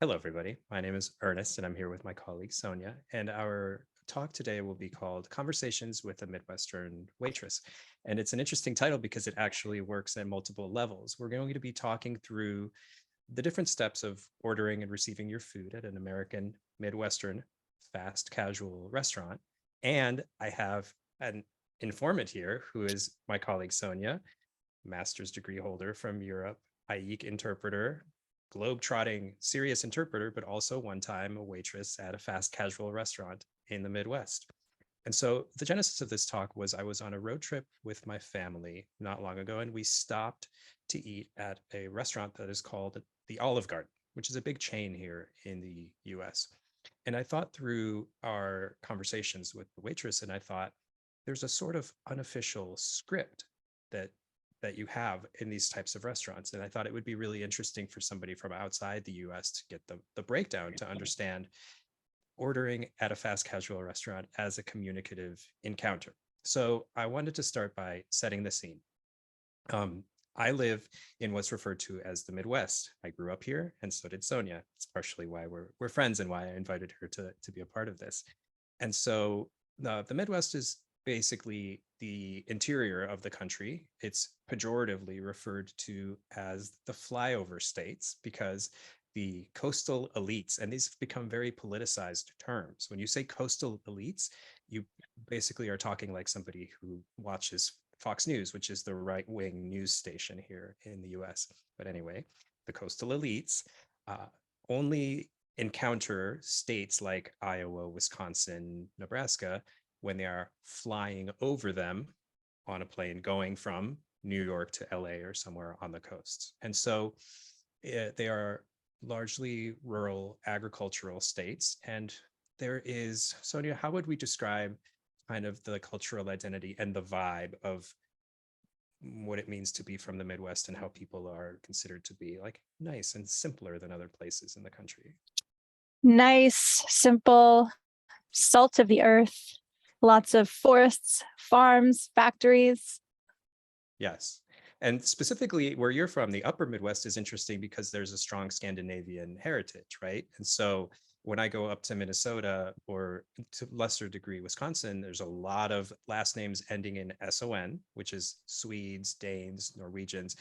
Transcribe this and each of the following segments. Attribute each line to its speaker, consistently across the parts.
Speaker 1: Hello, everybody. My name is Ernest, and I'm here with my colleague Sonia. And our talk today will be called Conversations with a Midwestern Waitress. And it's an interesting title because it actually works at multiple levels. We're going to be talking through the different steps of ordering and receiving your food at an American Midwestern fast casual restaurant. And I have an informant here who is my colleague Sonia, master's degree holder from Europe, IEK interpreter, globe-trotting serious interpreter, but also one time a waitress at a fast casual restaurant in the Midwest. And so the genesis of this talk was I was on a road trip with my family not long ago, and we stopped to eat at a restaurant that is called the Olive Garden, which is a big chain here in the US. And I thought through our conversations with the waitress, and I thought there's a sort of unofficial script that you have in these types of restaurants. And I thought it would be really interesting for somebody from outside the US to get the breakdown to understand ordering at a fast casual restaurant as a communicative encounter. So I wanted to start by setting the scene. Um, I live in what's referred to as the Midwest. I grew up here, and so did Sonia. It's partially why we're friends and why I invited her to be a part of this. And so the Midwest is basically the interior of the country. It's pejoratively referred to as the flyover states because the coastal elites, and these have become very politicized terms. When you say coastal elites, you basically are talking like somebody who watches Fox News, which is the right wing news station here in the US. But anyway, the coastal elites only encounter states like Iowa, Wisconsin, Nebraska when they are flying over them on a plane going from New York to LA or somewhere on the coast. And so they are largely rural agricultural states. And there is, Sonia, how would we describe kind of the cultural identity and the vibe of what it means to be from the Midwest and how people are considered to be like nice and simpler than other places in the country?
Speaker 2: Nice, simple, salt of the earth, lots of forests, farms, factories.
Speaker 1: Yes. And specifically where you're from, the upper Midwest is interesting because there's a strong Scandinavian heritage, right? And so when I go up to Minnesota or to lesser degree Wisconsin, there's a lot of last names ending in SON, which is Swedes, Danes, Norwegians.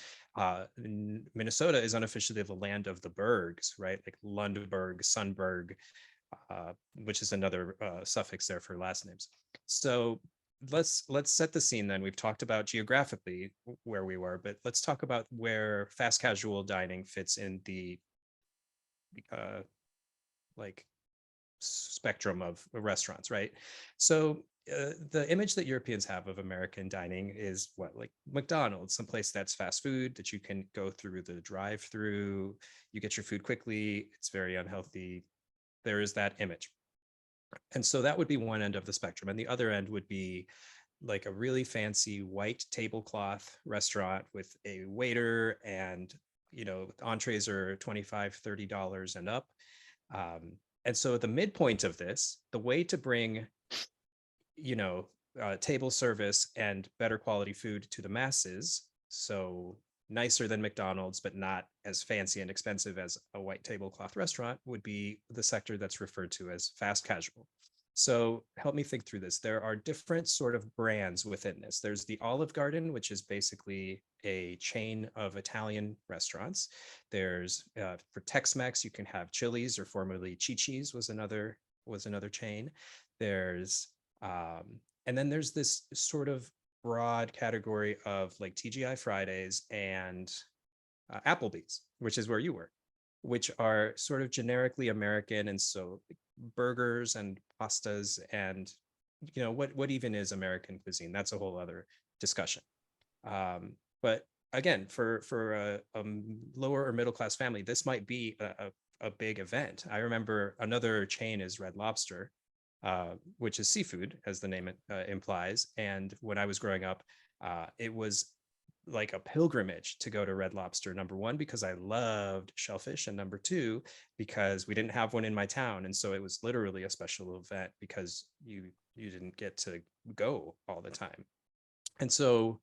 Speaker 1: Minnesota is unofficially the land of the Bergs, right? Like Lundberg, Sundberg, which is another suffix there for last names. So let's set the scene then. We've talked about geographically where we were, but let's talk about where fast casual dining fits in the uh, like spectrum of restaurants, right? So the image that Europeans have of American dining is what, like McDonald's, someplace that's fast food that you can go through the drive-through, you get your food quickly, it's very unhealthy. There is that image. And so that would be one end of the spectrum. And the other end would be like a really fancy white tablecloth restaurant with a waiter and, entrees are $25, $30 and up. And so the midpoint of this, the way to bring, you know, table service and better quality food to the masses, so nicer than McDonald's, but not as fancy and expensive as a white tablecloth restaurant, would be the sector that's referred to as fast casual. So help me think through this. There are different sort of brands within this. There's the Olive Garden, which is basically a chain of Italian restaurants. There's for Tex-Mex, you can have Chili's, or formerly Chi-Chi's was another chain. There's and then there's this sort of broad category of like TGI Fridays and Applebee's, which is where you work, which are sort of generically American. And so burgers and pastas and what even is American cuisine? That's a whole other discussion. But again, for a lower or middle class family, this might be a big event. I remember another chain is Red Lobster, which is seafood, as the name implies. And when I was growing up, it was like a pilgrimage to go to Red Lobster. Number one, because I loved shellfish, and number two, because we didn't have one in my town, and so it was literally a special event because you didn't get to go all the time. And so,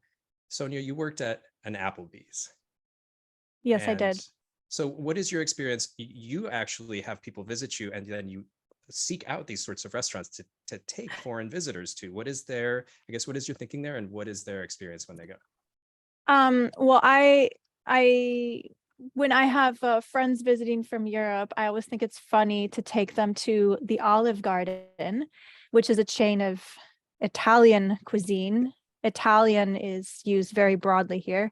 Speaker 1: Sonia, you worked at an Applebee's,
Speaker 2: Yes, I
Speaker 1: and
Speaker 2: did.
Speaker 1: So what is your experience? You actually have people visit you and then you seek out these sorts of restaurants to take foreign visitors to. What is their, I guess, what is your thinking there and what is their experience when they go?
Speaker 2: Well, I when I have friends visiting from Europe, I always think it's funny to take them to the Olive Garden, which is a chain of Italian cuisine. Italian is used very broadly here.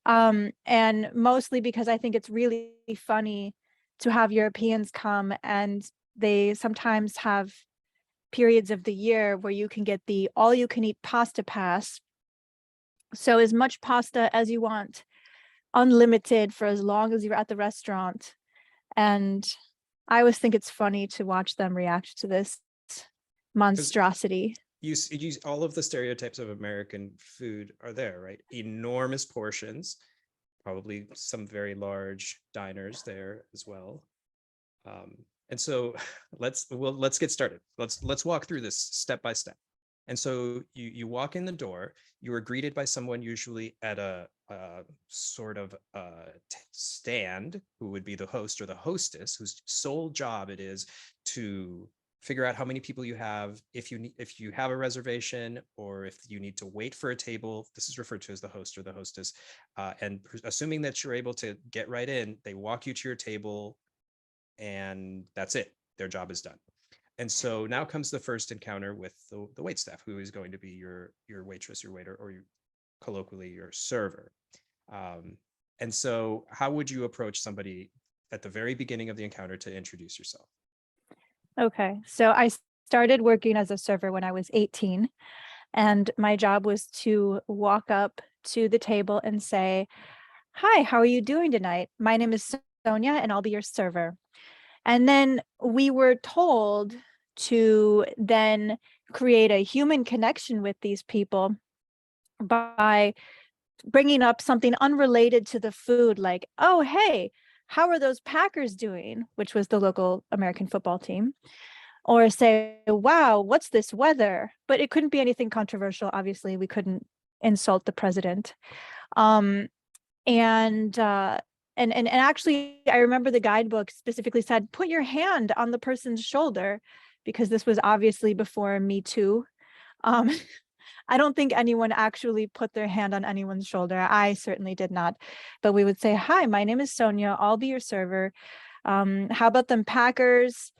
Speaker 2: And mostly because I think it's really funny to have Europeans come, and they sometimes have periods of the year where you can get the all you can eat pasta pass. So as much pasta as you want, unlimited for as long as you're at the restaurant. And I always think it's funny to watch them react to this
Speaker 1: Because
Speaker 2: monstrosity.
Speaker 1: you all of the stereotypes of American food are there, right? Enormous portions, probably some very large diners there as well. And so let's get started. Let's walk through this step by step. And so you walk in the door, you are greeted by someone usually at a sort of stand, who would be the host or the hostess, whose sole job it is to figure out how many people you have, if you have a reservation, or if you need to wait for a table. This is referred to as the host or the hostess. And assuming that you're able to get right in, they walk you to your table, and that's it. Their job is done. And so now comes the first encounter with the wait staff, who is going to be your waitress, your waiter, or colloquially your server. And so how would you approach somebody at the very beginning of the encounter to introduce yourself?
Speaker 2: Okay, so I started working as a server when I was 18, and my job was to walk up to the table and say, "Hi, how are you doing tonight? My name is Sonia, and I'll be your server." And then we were told to then create a human connection with these people by bringing up something unrelated to the food, like, "Oh, hey, how are those Packers doing?" which was the local American football team. Or say, "Wow, what's this weather?" But it couldn't be anything controversial. Obviously, we couldn't insult the president. Um, and and actually, I remember the guidebook specifically said, "Put your hand on the person's shoulder," because this was obviously before Me Too. Um, I don't think anyone actually put their hand on anyone's shoulder. I certainly did not. But we would say, "Hi, my name is Sonia. I'll be your server. How about them Packers?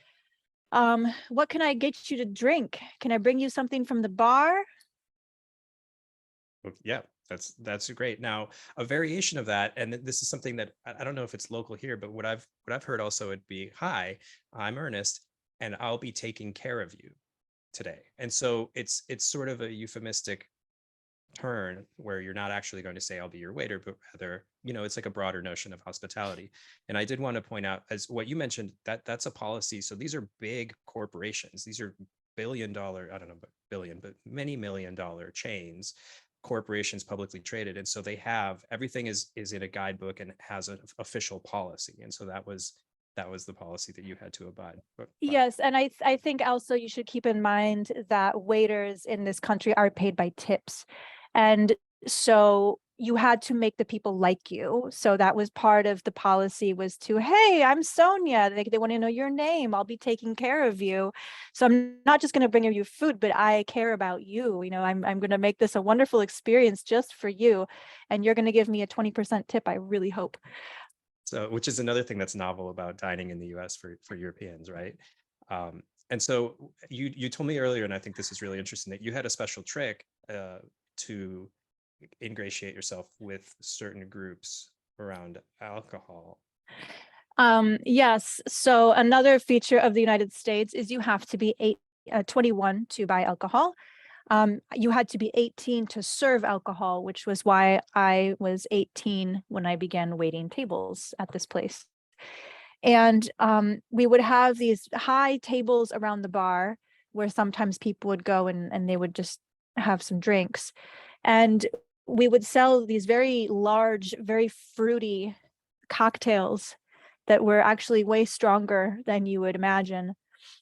Speaker 2: What can I get you to drink? Can I bring you something from the bar?"
Speaker 1: Yeah, that's great. Now, a variation of that, and this is something that I don't know if it's local here, but what I've heard also would be, "Hi, I'm Ernest, and I'll be taking care of you today." And so it's sort of a euphemistic turn where you're not actually going to say, "I'll be your waiter," but rather, it's like a broader notion of hospitality. And I did want to point out, as what you mentioned, that that's a policy. So these are big corporations. These are billion-dollar, I don't know, but billion, but many million-dollar chains, corporations, publicly traded. And so they have everything is in a guidebook and has an official policy. And so that was the policy that you had to abide by.
Speaker 2: Yes, and I think also you should keep in mind that waiters in this country are paid by tips. And so you had to make the people like you. So that was part of the policy, was to, "Hey, I'm Sonia." They want to know your name. I'll be taking care of you. So I'm not just going to bring you food, but I care about you. I'm going to make this a wonderful experience just for you. And you're going to give me a 20% tip, I really hope.
Speaker 1: So, which is another thing that's novel about dining in the US for Europeans, right? And so you told me earlier, and I think this is really interesting, that you had a special trick to ingratiate yourself with certain groups around alcohol.
Speaker 2: Yes. So another feature of the United States is you have to be 21 to buy alcohol. You had to be 18 to serve alcohol, which was why I was 18 when I began waiting tables at this place. And we would have these high tables around the bar where sometimes people would go and they would just have some drinks. And we would sell these very large, very fruity cocktails that were actually way stronger than you would imagine.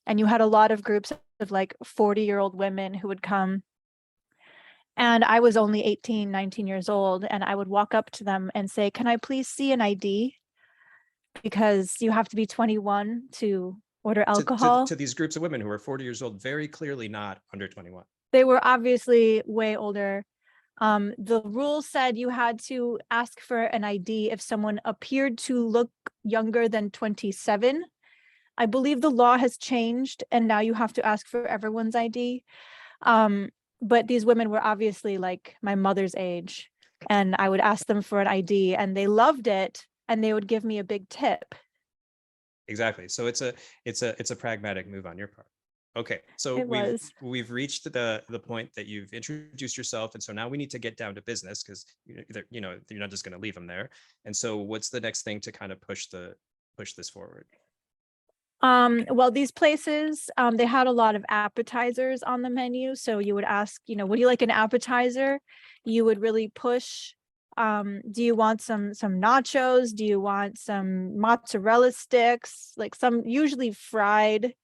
Speaker 2: And you had a lot of groups of like 40-year-old women who would come. And I was only 18, 19 years old. And I would walk up to them and say, "Can I please see an ID?" because you have to be 21 to order
Speaker 1: to
Speaker 2: alcohol.
Speaker 1: to these groups of women who are 40 years old, very clearly not under 21.
Speaker 2: They were obviously way older. The rule said you had to ask for an ID if someone appeared to look younger than 27. I believe the law has changed and now you have to ask for everyone's ID. But these women were obviously like my mother's age, and I would ask them for an ID and they loved it and they would give me a big tip.
Speaker 1: Exactly. So it's a pragmatic move on your part. Okay, so
Speaker 2: It was.
Speaker 1: we've reached the point that you've introduced yourself, and so now we need to get down to business, because you're not just going to leave them there. And so what's the next thing to kind of push this forward?
Speaker 2: Well, these places, they had a lot of appetizers on the menu. So you would ask, would you like an appetizer? You would really push. Do you want some nachos? Do you want some mozzarella sticks? Like some usually fried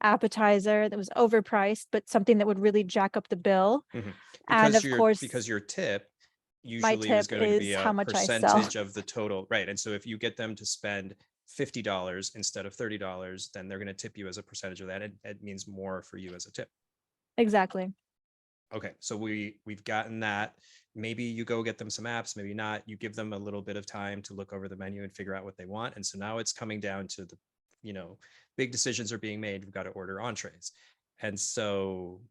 Speaker 2: appetizer that was overpriced, but something that would really jack up the bill.
Speaker 1: Mhm.
Speaker 2: And
Speaker 1: Because
Speaker 2: of course,
Speaker 1: your tip
Speaker 2: my
Speaker 1: usually is
Speaker 2: tip
Speaker 1: going to be
Speaker 2: is
Speaker 1: a
Speaker 2: how much I sell.
Speaker 1: percentage of the total, right? And so if you get them to spend $50 instead of $30, then they're going to tip you as a percentage of that. It means more for you as a tip.
Speaker 2: Exactly.
Speaker 1: Okay, so we've gotten that. Maybe you go get them some apps, maybe not. You give them a little bit of time to look over the menu and figure out what they want. And so now it's coming down to the, big decisions are being made. We've got to order entrees. And so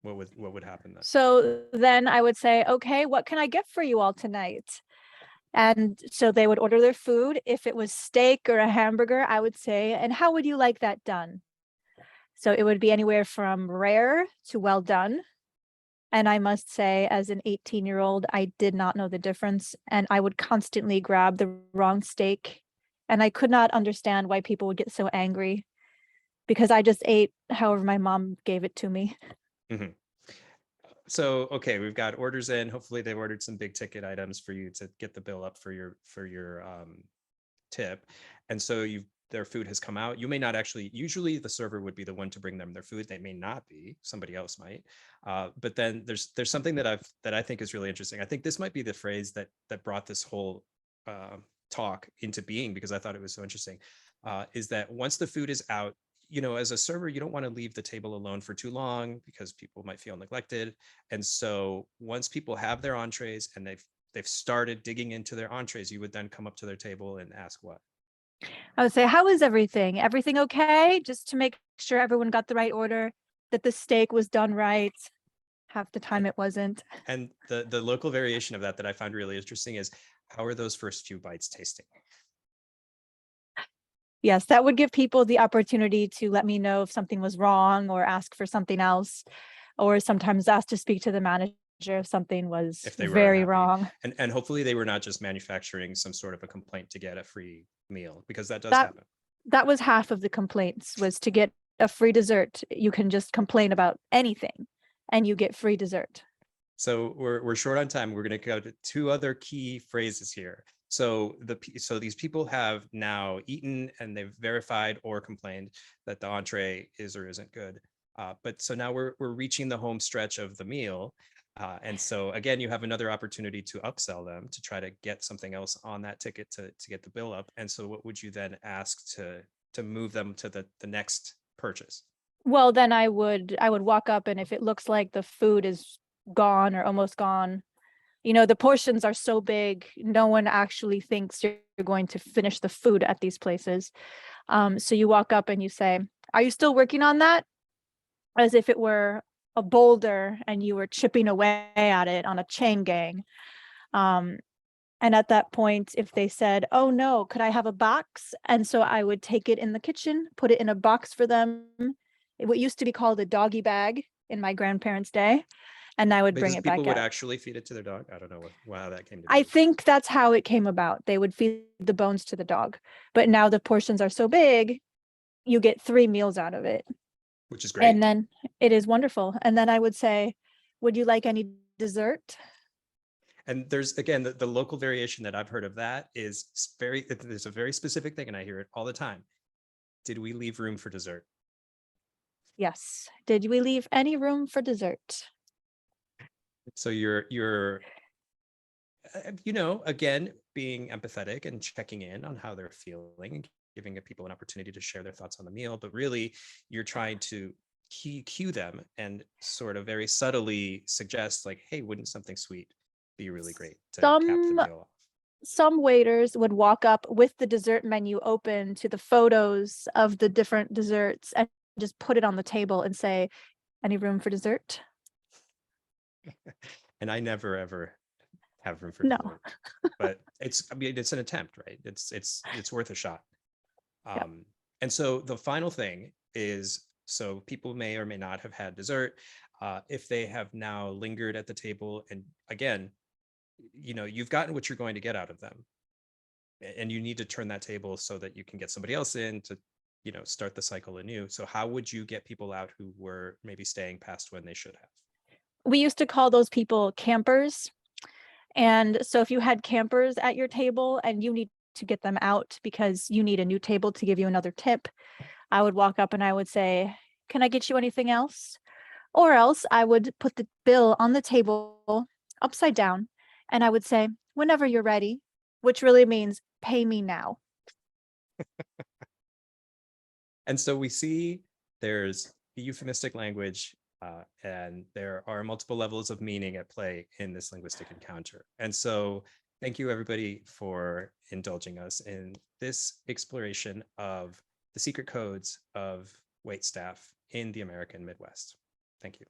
Speaker 1: what would happen then?
Speaker 2: So then I would say, okay, what can I get for you all tonight? And so they would order their food. If it was steak or a hamburger, I would say, and how would you like that done? So it would be anywhere from rare to well done. And I must say, as an 18-year-old, I did not know the difference. And I would constantly grab the wrong steak. And I could not understand why people would get so angry, because I just ate however my mom gave it to me.
Speaker 1: Mhm. So, okay, we've got orders in. Hopefully they've ordered some big ticket items for you to get the bill up for your tip. And so their food has come out. You may not actually, usually the server would be the one to bring them their food. They may not be, somebody else might. But then there's something that I think is really interesting. I think this might be the phrase that brought this whole talk into being, because I thought it was so interesting, is that once the food is out, as a server, you don't want to leave the table alone for too long because people might feel neglected. And so once people have their entrees and they've started digging into their entrees, you would then come up to their table and ask what?
Speaker 2: I would say, how is everything? Everything okay? Just to make sure everyone got the right order, that the steak was done right. Half the time it wasn't.
Speaker 1: And the local variation of that I find really interesting is, how are those first few bites tasting?
Speaker 2: Yes, that would give people the opportunity to let me know if something was wrong or ask for something else, or sometimes ask to speak to the manager if something was
Speaker 1: If they were
Speaker 2: very
Speaker 1: unhappy.
Speaker 2: wrong.
Speaker 1: And hopefully they were not just manufacturing some sort of a complaint to get a free meal, because that does
Speaker 2: That
Speaker 1: happen.
Speaker 2: that was half of the complaints, was to get a free dessert. You can just complain about anything and you get free dessert.
Speaker 1: So we're short on time. We're going to go to two other key phrases here. So these people have now eaten and they've verified or complained that the entree is or isn't good. But so now we're reaching the home stretch of the meal. And so again, you have another opportunity to upsell them, to try to get something else on that ticket to get the bill up. And so what would you then ask to move them to the next purchase?
Speaker 2: Well, then I would walk up, and if it looks like the food is gone or almost gone, the portions are so big, no one actually thinks you're going to finish the food at these places. So you walk up and you say, "Are you still working on that?" As if it were a boulder and you were chipping away at it on a chain gang. Um, and at that point, if they said, "Oh no, could I have a box?" And so I would take it in the kitchen, put it in a box for them, what used to be called a doggy bag in my grandparents' day, and I would bring
Speaker 1: Because
Speaker 2: it
Speaker 1: people
Speaker 2: back
Speaker 1: would
Speaker 2: out.
Speaker 1: actually feed it to their dog. I don't know how that came to
Speaker 2: I
Speaker 1: be.
Speaker 2: think that's how it came about. They would feed the bones to the dog, but now the portions are so big, you get 3 meals out of it.
Speaker 1: Which is
Speaker 2: And
Speaker 1: great.
Speaker 2: then it is wonderful. And then I would say, "Would you like any dessert?"
Speaker 1: And there's, again, the local variation that I've heard of that is there's a very specific thing, and I hear it all the time. Did we leave room for dessert?
Speaker 2: Yes. Did we leave any room for dessert?
Speaker 1: So you're again, being empathetic and checking in on how they're feeling and giving people an opportunity to share their thoughts on the meal. But really, you're trying to cue them and sort of very subtly suggest, like, hey, wouldn't something sweet be really great to cap the
Speaker 2: Some
Speaker 1: meal off?
Speaker 2: some waiters would walk up with the dessert menu open to the photos of the different desserts and just put it on the table and say, "Any room for dessert?"
Speaker 1: And I never ever have room for
Speaker 2: No.
Speaker 1: dessert. But I mean, it's an attempt, right? It's worth a shot.
Speaker 2: Yeah.
Speaker 1: And so the final thing is, so people may or may not have had dessert. If they have now lingered at the table, and again, you've gotten what you're going to get out of them, and you need to turn that table so that you can get somebody else in to, start the cycle anew. So how would you get people out who were maybe staying past when they should have?
Speaker 2: We used to call those people campers. And so if you had campers at your table and you need to get them out because you need a new table to give you another tip, I would walk up and I would say, "Can I get you anything else?" Or else I would put the bill on the table upside down and I would say, "Whenever you're ready," which really means pay me now.
Speaker 1: And so we see there's euphemistic language, and there are multiple levels of meaning at play in this linguistic encounter. And so thank you, everybody, for indulging us in this exploration of the secret codes of waitstaff in the American Midwest. Thank you.